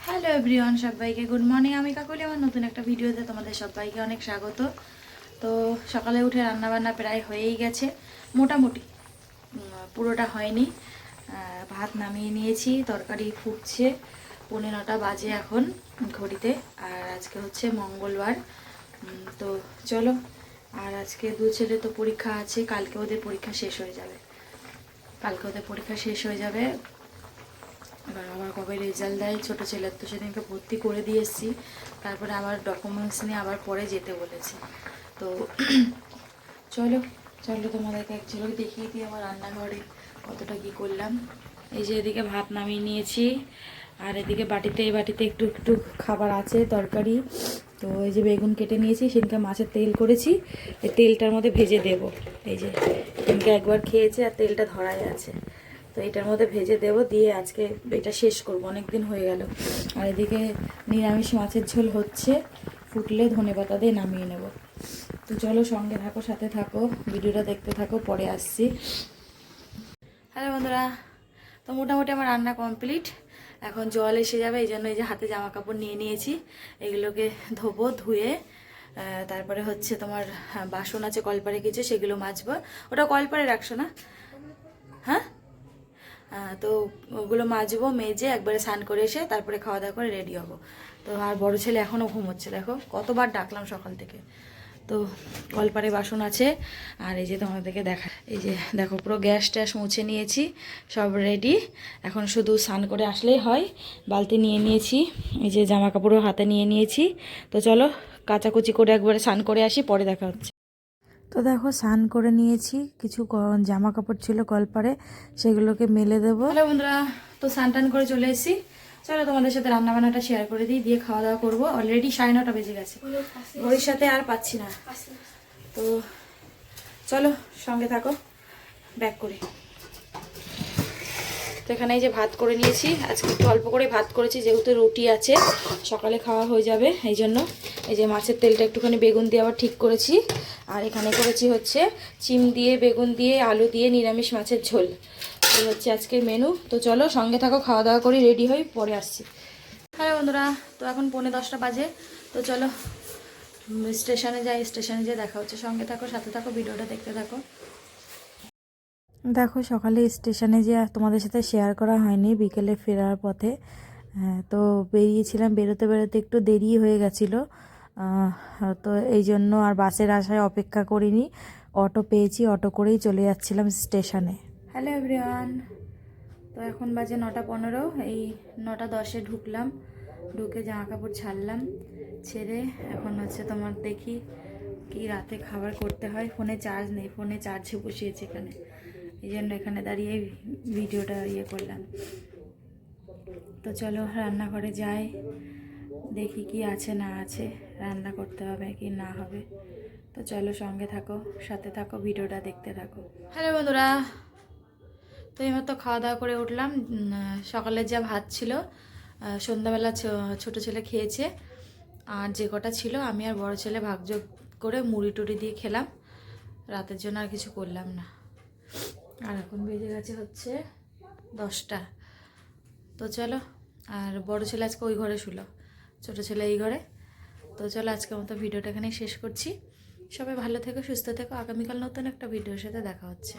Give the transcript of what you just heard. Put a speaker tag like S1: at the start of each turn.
S1: Hello everyone, সবাইকে good morning. আমি কাকলি, আমার নতুন একটা ভিডিওতে তোমাদের সবাইকে অনেক স্বাগত। তো সকালে উঠে রান্নাবান্না প্রায় হয়েই গেছে, মোটামুটি পুরোটা হয়নি। ভাত নামিয়ে নিয়েছি, তরকারি ফুটছে, 9:45 বাজে এখন ঘড়িতে। আর আজকে হচ্ছে মঙ্গলবার। তো চলো, আর আজকে দু ছেলে তো পরীক্ষা আছে, কালকে ওদের পরীক্ষা শেষ হয়ে যাবে। এবার আবার কবে রেজাল্ট দেয় ছোটো ছেলের, তো সেদিনকে ভর্তি করে দিয়ে এসেছি। তারপরে আবার ডকুমেন্টস নিয়ে আবার পরে যেতে বলেছে। তো চলো চলো তোমাদেরকে এক ঝলক দেখিয়ে দিই আমার রান্নাঘরে কতটা কী করলাম। এই যে এদিকে ভাত নামিয়ে নিয়েছি, আর এদিকে এই বাটিতে একটু একটু খাবার আছে, তরকারি। তো এই যে বেগুন কেটে নিয়েছি, সেদিনকে মাছের তেল করেছি, এই তেলটার মধ্যে ভেজে দেব। এই যে সেদিনকে একবার খেয়েছে আর তেলটা ধরাই আছে, তো এটার মধ্যে ভেজে দেবো, দিয়ে আজকে এটা শেষ করব, অনেক দিন হয়ে গেল। আর এদিকে নিরামিষ মাছের ঝোল হচ্ছে, ফুটলে ধনেপাতা দিয়ে নামিয়ে নেব। তো চলো, সঙ্গে থাকো, সাথে থাকো, ভিডিওটা দেখতে থাকো, পরে আসছি। হ্যালো বন্ধুরা, তো মোটামুটি আমার রান্না কমপ্লিট। এখন জল এসে যাবে, এই জন্য এই যে হাতে জামা কাপড় নিয়ে নিয়েছি, এগুলোকে ধোবো, ধুয়ে তারপরে হচ্ছে তোমার বাসন আছে কলপারে কিছু, সেগুলো মাজবো। ওটা কলপারে রাখছো না? হ্যাঁ, তো ওগুলো মাজবো, মেজে একবারে স্নান করে এসে তারপরে খাওয়া দাওয়া করে রেডি হব। তো আর বড় ছেলে এখনও ঘুমোচ্ছে, দেখো কতবার ডাকলাম সকাল থেকে। তো কলপারে বাসন আছে, আর এই যে তোমাদেরকে এই যে দেখো পুরো গ্যাস ট্যাস মুছে নিয়েছি, সব রেডি। এখন শুধু স্নান করে আসলেই হয়। বালতি নিয়ে নিয়েছি, এই যে জামা কাপড়ও হাতে নিয়ে নিয়েছি। তো চলো কাচাকুচি করে একবারে স্নান করে আসি, পরে দেখা হচ্ছে। তো দেখো স্নান করে নিয়েছি, কিছু জামা কাপড় ছিল কলপারে, সেগুলোকে মেলে দেবো। হ্যালো বন্ধুরা, তো স্নান টান করে চলে এসেছি। চলো তোমাদের সাথে রান্নাবান্নাটা শেয়ার করে দিই, দিয়ে খাওয়া দাওয়া করবো। অলরেডি 9:30 বেজে গেছে, ঘড়ির সাথে আর পাচ্ছি না। তো চলো সঙ্গে থাকো, ব্যাক করি। তো এখানে এই যে ভাত করে নিয়েছি, আজকে একটু অল্প করে ভাত করেছি, যেহেতু রুটি আছে, সকালে খাওয়া হয়ে যাবে এই জন্য। এই যে মাছের তেলটা একটুখানি বেগুন দিয়ে আবার ঠিক করেছি। আর এখানে করেছি হচ্ছে চিম দিয়ে, বেগুন দিয়ে, আলু দিয়ে নিরামিষ মাছের ঝোল। এই হচ্ছে আজকের মেনু। তো চলো সঙ্গে থাকো, খাওয়া দাওয়া করি, রেডি হই, পরে আসছি। হ্যাঁ বন্ধুরা, তো এখন 9:45 বাজে। তো চলো স্টেশনে যাই, স্টেশনে যেয়ে দেখা হচ্ছে। সঙ্গে থাকো, সাথে থাকো, ভিডিওটা দেখতে থাকো। দেখো সকালে স্টেশনে যে তোমাদের সাথে শেয়ার করা হয়নি, বিকেলে ফেরার পথে তো বেরিয়েছিলাম, বেরোতে বেরোতে একটু দেরি হয়ে গেছিলো। তো এই জন্য আর বাসের আশায় অপেক্ষা করিনি, অটো পেয়েছি, অটো করেই চলে যাচ্ছিলাম স্টেশনে। হ্যালো এভরিওয়ান, তো এখন বাজে 9:15, এই 9:10-এ ঢুকলাম, ঢুকে জামা কাপড় ছাড়লাম, ছেড়ে এখন হচ্ছে তোমার দেখি কি রাতে খাবার করতে হয়। ফোনে চার্জ নেই, ফোনে চার্জে বসিয়েছি এখানে, এই জন্য এখানে দাঁড়িয়ে ভিডিওটা করলাম। তো চলো রান্নাঘরে যাই, দেখি কি আছে না আছে, রান্না করতে হবে কি না হবে। তো চলো সঙ্গে থাকো, সাথে থাকো, ভিডিওটা দেখতে থাকো। হ্যালো বন্ধুরা, তো এইমাত্র খাওয়া দাওয়া করে উঠলাম। সকালের যা ভাত ছিল, সন্ধ্যাবেলা ছোটো ছেলে খেয়েছে, আর যে কটা ছিল আমি আর বড় ছেলে ভাগযোগ করে মুড়ি টুড়ি দিয়ে খেলাম। রাতের জন্য আর কিছু করলাম না। আর এখন বেজে গেছে হচ্ছে 10টা। তো চলো, আর বড় ছেলে আজকে ওই ঘরে শুলো, ছোটো ছেলে এই ঘরে। তো চলো আজকের মতো ভিডিওটা এখানেই শেষ করছি। সবাই ভালো থেকো, সুস্থ থেকো, আগামীকাল নতুন একটা ভিডিওর সাথে দেখা হচ্ছে।